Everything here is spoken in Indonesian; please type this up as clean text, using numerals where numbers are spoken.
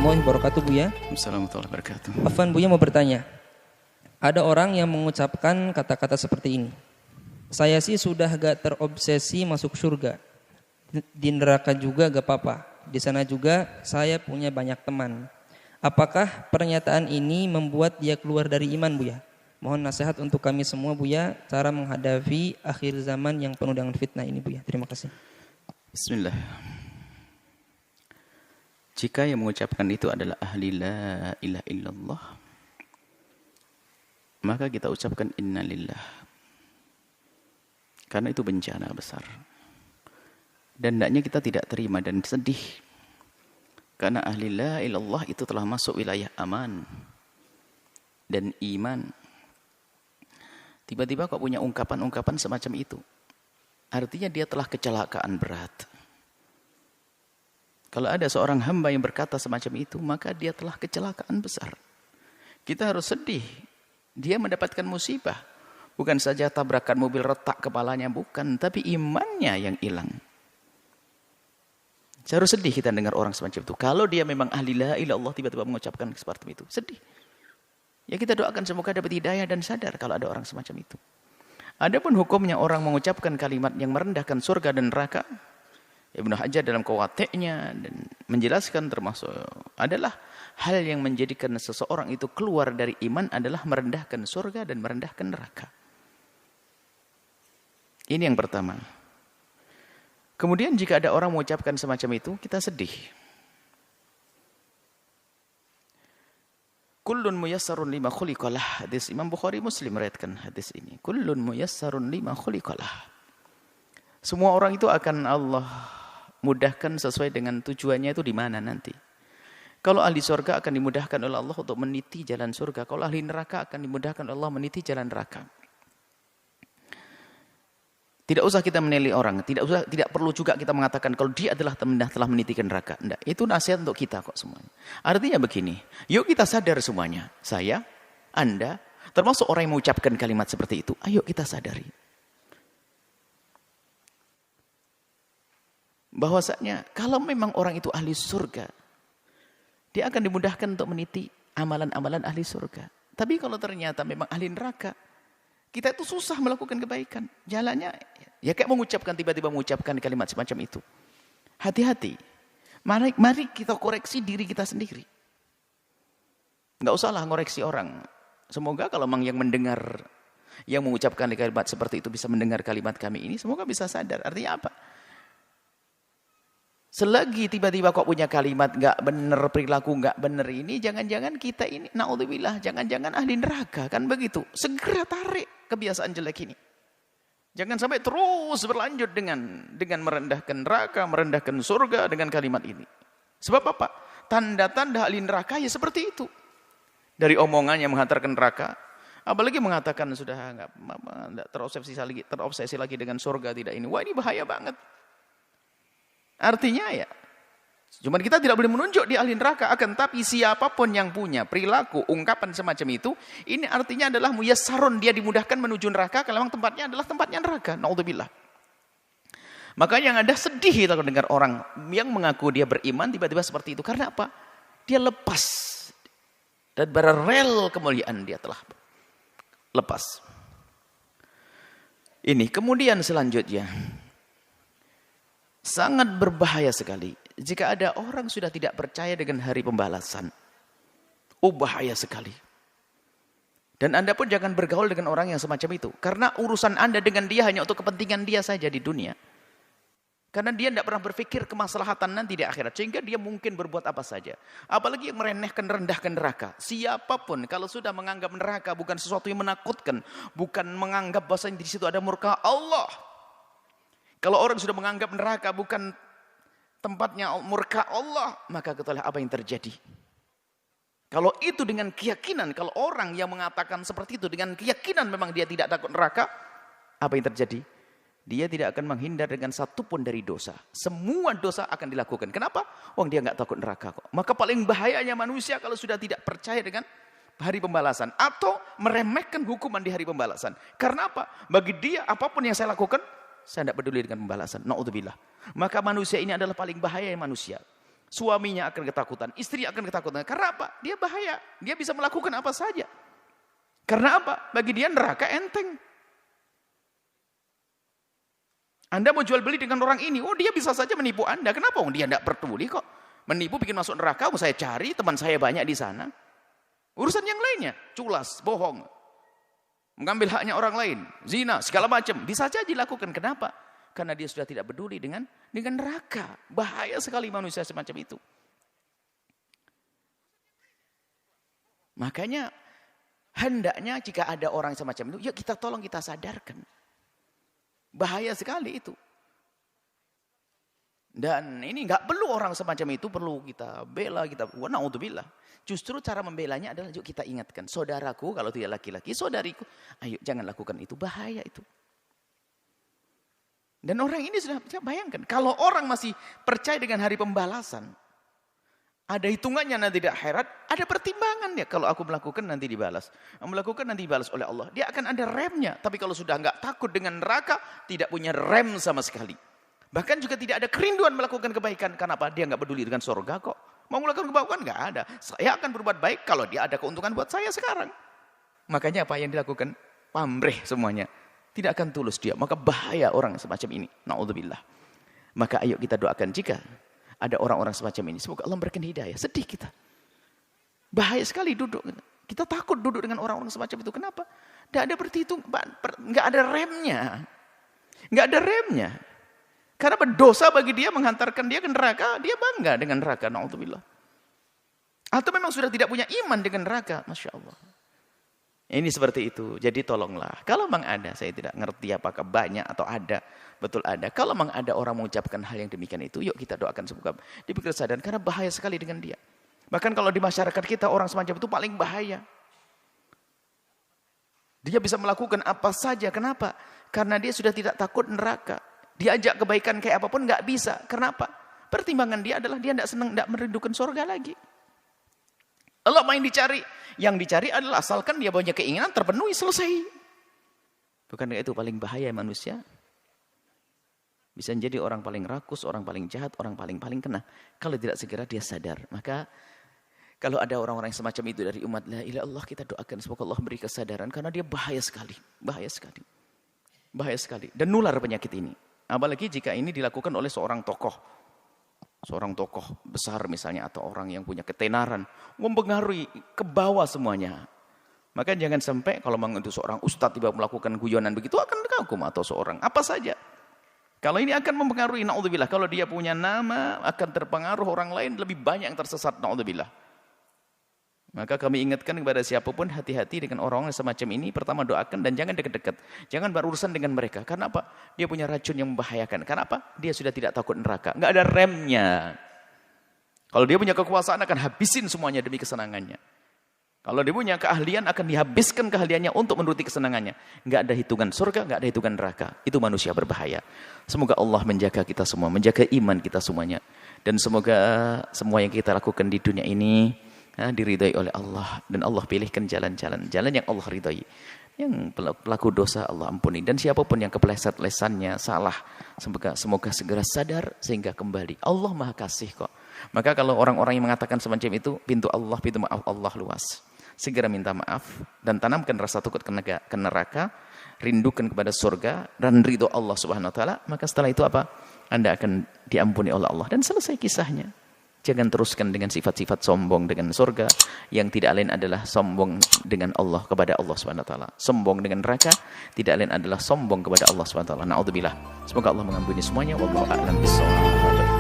warahmatullahi wabarakatuh, Buya. Assalamualaikum warahmatullahi wabarakatuh. Afwan, Buya mau bertanya. Ada orang yang mengucapkan kata-kata seperti ini. Saya sih sudah gak terobsesi masuk surga. Di neraka juga gak apa-apa. Di sana juga saya punya banyak teman. Apakah pernyataan ini membuat dia keluar dari iman, Buya? Mohon nasihat untuk kami semua, Buya, cara menghadapi akhir zaman yang penuh dengan fitnah ini, Buya. Terima kasih. Bismillah. Jika yang mengucapkan itu adalah ahli la ilaha illallah, maka kita ucapkan innalillah. Karena itu bencana besar. Dan hendaknya kita tidak terima dan sedih. Karena ahli la ilaha illallah itu telah masuk wilayah aman dan iman. Tiba-tiba kok punya ungkapan-ungkapan semacam itu. Artinya dia telah kecelakaan berat. Kalau ada seorang hamba yang berkata semacam itu, maka dia telah kecelakaan besar. Kita harus sedih. Dia mendapatkan musibah. Bukan saja tabrakan mobil retak kepalanya, bukan. Tapi imannya yang hilang. Harus sedih kita dengar orang semacam itu. Kalau dia memang ahli la ilaha illallah tiba-tiba mengucapkan seperti itu. Sedih. Ya kita doakan semoga dapat hidayah dan sadar kalau ada orang semacam itu. Adapun hukumnya orang mengucapkan kalimat yang merendahkan surga dan neraka, Ibnu Hajar dalam Qawatiknya dan menjelaskan termasuk adalah hal yang menjadikan seseorang itu keluar dari iman adalah merendahkan surga dan merendahkan neraka. Ini yang pertama. Kemudian jika ada orang mengucapkan semacam itu, kita sedih. Kullun muyassarun lima khuliqalah. Hadis Imam Bukhari Muslim meriwayatkan hadis ini. Kullun muyassarun lima khuliqalah. Semua orang itu akan Allah mudahkan sesuai dengan tujuannya itu di mana nanti. Kalau ahli surga akan dimudahkan oleh Allah untuk meniti jalan surga. Kalau ahli neraka akan dimudahkan oleh Allah meniti jalan neraka. Tidak usah kita menilai orang. Tidak perlu juga kita mengatakan kalau dia adalah telah menitikan neraka. Tidak. Itu nasihat untuk kita kok semuanya. Artinya begini. Yuk kita sadar semuanya. Saya, Anda, termasuk orang yang mengucapkan kalimat seperti itu. Ayo kita sadari. Bahwasanya kalau memang orang itu ahli surga, dia akan dimudahkan untuk meniti amalan-amalan ahli surga. Tapi kalau ternyata memang ahli neraka, kita itu susah melakukan kebaikan. Jalannya ya kayak tiba-tiba mengucapkan kalimat semacam itu. Hati-hati. Mari kita koreksi diri kita sendiri. Enggak usahlah ngoreksi orang. Semoga kalau memang yang mendengar, yang mengucapkan kalimat seperti itu bisa mendengar kalimat kami ini, semoga bisa sadar. Artinya apa? Selagi tiba-tiba kok punya kalimat gak benar, perilaku gak benar ini, jangan-jangan kita ini, naudzubillah, jangan-jangan ahli neraka, kan begitu. Segera tarik kebiasaan jelek ini. Jangan sampai terus berlanjut dengan merendahkan neraka, merendahkan surga dengan kalimat ini. Sebab apa? Tanda-tanda ahli neraka ya seperti itu. Dari omongan yang menghantarkan neraka, apalagi mengatakan sudah enggak terobsesi lagi dengan surga tidak ini. Wah ini bahaya banget. Artinya ya, cuman kita tidak boleh menunjuk di ahli neraka, akan tapi siapapun yang punya perilaku, ungkapan semacam itu, ini artinya adalah muyassarun, dia dimudahkan menuju neraka, kalau memang tempatnya adalah tempatnya neraka, naudzubillah. Maka yang ada sedih kita dengar orang yang mengaku dia beriman, tiba-tiba seperti itu, karena apa? Dia lepas, dan berrel kemuliaan dia telah lepas. Ini, kemudian selanjutnya, sangat berbahaya sekali jika ada orang sudah tidak percaya dengan hari pembalasan. Bahaya sekali. Dan Anda pun jangan bergaul dengan orang yang semacam itu. Karena urusan Anda dengan dia hanya untuk kepentingan dia saja di dunia. Karena dia tidak pernah berpikir kemaslahatan nanti di akhirat. Sehingga dia mungkin berbuat apa saja. Apalagi yang merendahkan neraka. Siapapun kalau sudah menganggap neraka bukan sesuatu yang menakutkan. Bukan menganggap bahwasanya di situ ada murka Allah. Kalau orang sudah menganggap neraka bukan tempatnya murka Allah, maka ketahuilah apa yang terjadi. Kalau itu dengan keyakinan, kalau orang yang mengatakan seperti itu dengan keyakinan memang dia tidak takut neraka, apa yang terjadi? Dia tidak akan menghindar dengan satupun dari dosa. Semua dosa akan dilakukan. Kenapa? Dia nggak takut neraka kok. Maka paling bahayanya manusia kalau sudah tidak percaya dengan hari pembalasan atau meremehkan hukuman di hari pembalasan. Karena apa? Bagi dia apapun yang saya lakukan, saya tidak peduli dengan pembalasan. Na'udzubillah. Maka manusia ini adalah paling bahaya manusia. Suaminya akan ketakutan, istri akan ketakutan. Karena apa? Dia bahaya. Dia bisa melakukan apa saja. Karena apa? Bagi dia neraka enteng. Anda mau jual beli dengan orang ini, oh dia bisa saja menipu Anda. Kenapa? Oh, dia tidak peduli kok. Menipu bikin masuk neraka, mau saya cari, teman saya banyak di sana. Urusan yang lainnya, culas, bohong. Mengambil haknya orang lain, zina, segala macam. Bisa saja dilakukan. Kenapa? Karena dia sudah tidak peduli dengan neraka. Bahaya sekali manusia semacam itu. Makanya hendaknya jika ada orang semacam itu, ya kita tolong, kita sadarkan. Bahaya sekali itu. Dan ini nggak perlu orang semacam itu perlu kita bela, kita na'udzubillah. Justru cara membelanya adalah yuk kita ingatkan, saudaraku kalau tidak laki-laki, saudariku, ayo jangan lakukan itu, bahaya itu. Dan orang ini sudah bayangkan, kalau orang masih percaya dengan hari pembalasan, ada hitungannya nanti di akhirat, ada pertimbangan ya. Kalau aku melakukan nanti dibalas, aku melakukan nanti dibalas oleh Allah. Dia akan ada remnya. Tapi kalau sudah nggak takut dengan neraka, tidak punya rem sama sekali. Bahkan juga tidak ada kerinduan melakukan kebaikan. Kenapa? Dia nggak peduli dengan surga kok. Mau melakukan kebaikan nggak ada. Saya akan berbuat baik kalau dia ada keuntungan buat saya sekarang. Makanya apa yang dilakukan? Pamrih semuanya. Tidak akan tulus dia. Maka bahaya orang semacam ini. Na'udzubillah. Maka ayo kita doakan jika ada orang-orang semacam ini. Semoga Allah memberikan hidayah. Sedih kita. Bahaya sekali duduk. Kita takut duduk dengan orang-orang semacam itu. Kenapa? Tidak ada berhitung. Nggak ada remnya. Nggak ada remnya. Karena berdosa bagi dia menghantarkan dia ke neraka. Dia bangga dengan neraka. Na'udzubillah. Atau memang sudah tidak punya iman dengan neraka. Masya Allah. Ini seperti itu. Jadi tolonglah. Kalau memang ada, saya tidak ngerti apakah banyak atau ada. Betul ada. Kalau memang ada orang mengucapkan hal yang demikian itu, yuk kita doakan semoga diberi kesadaran. Karena bahaya sekali dengan dia. Bahkan kalau di masyarakat kita orang semacam itu paling bahaya. Dia bisa melakukan apa saja. Kenapa? Karena dia sudah tidak takut neraka. Diajak kebaikan kayak apapun nggak bisa. Kenapa? Pertimbangan dia adalah dia tidak senang, tidak merindukan surga lagi. Allah main dicari. Yang dicari adalah asalkan dia punya keinginan terpenuhi, selesai. Bukankah itu paling bahaya manusia? Bisa menjadi orang paling rakus, orang paling jahat, orang paling kena. Kalau tidak segera dia sadar. Maka kalau ada orang-orang semacam itu dari umat la ilaha illallah, kita doakan semoga Allah beri kesadaran. Karena dia bahaya sekali. Bahaya sekali. Bahaya sekali. Dan nular penyakit ini. Apalagi jika ini dilakukan oleh seorang tokoh. Seorang tokoh besar misalnya atau orang yang punya ketenaran mempengaruhi ke bawah semuanya. Maka jangan sampai kalau memang itu seorang ustadz tiba melakukan guyonan begitu akan kagum atau seorang apa saja. Kalau ini akan mempengaruhi, na'udzubillah. Kalau dia punya nama akan terpengaruh orang lain lebih banyak yang tersesat, na'udzubillah. Maka kami ingatkan kepada siapapun hati-hati dengan orang semacam ini. Pertama doakan dan jangan dekat-dekat. Jangan berurusan dengan mereka. Karena apa? Dia punya racun yang membahayakan. Karena apa? Dia sudah tidak takut neraka. Nggak ada remnya. Kalau dia punya kekuasaan akan habisin semuanya demi kesenangannya. Kalau dia punya keahlian akan dihabiskan keahliannya untuk menuruti kesenangannya. Nggak ada hitungan surga, nggak ada hitungan neraka. Itu manusia berbahaya. Semoga Allah menjaga kita semua. Menjaga iman kita semuanya. Dan semoga semua yang kita lakukan di dunia ini diridai oleh Allah, dan Allah pilihkan jalan yang Allah ridai. Yang pelaku dosa Allah ampuni, dan siapapun yang kepleset lesannya salah, semoga segera sadar sehingga kembali. Allah Maha Kasih kok. Maka kalau orang-orang yang mengatakan semacam itu, pintu maaf Allah luas. Segera minta maaf dan tanamkan rasa takut ke neraka, rindukan kepada surga dan ridho Allah Subhanahu wa taala, maka setelah itu apa? Anda akan diampuni oleh Allah dan selesai kisahnya. Jangan teruskan dengan sifat-sifat sombong dengan surga yang tidak lain adalah sombong dengan Allah kepada Allah Subhanahu wa taala. Sombong dengan neraka tidak lain adalah sombong kepada Allah Subhanahu wa taala. Na'udzubillah. Semoga Allah mengampuni semuanya. Wallahu a'lam bishawab.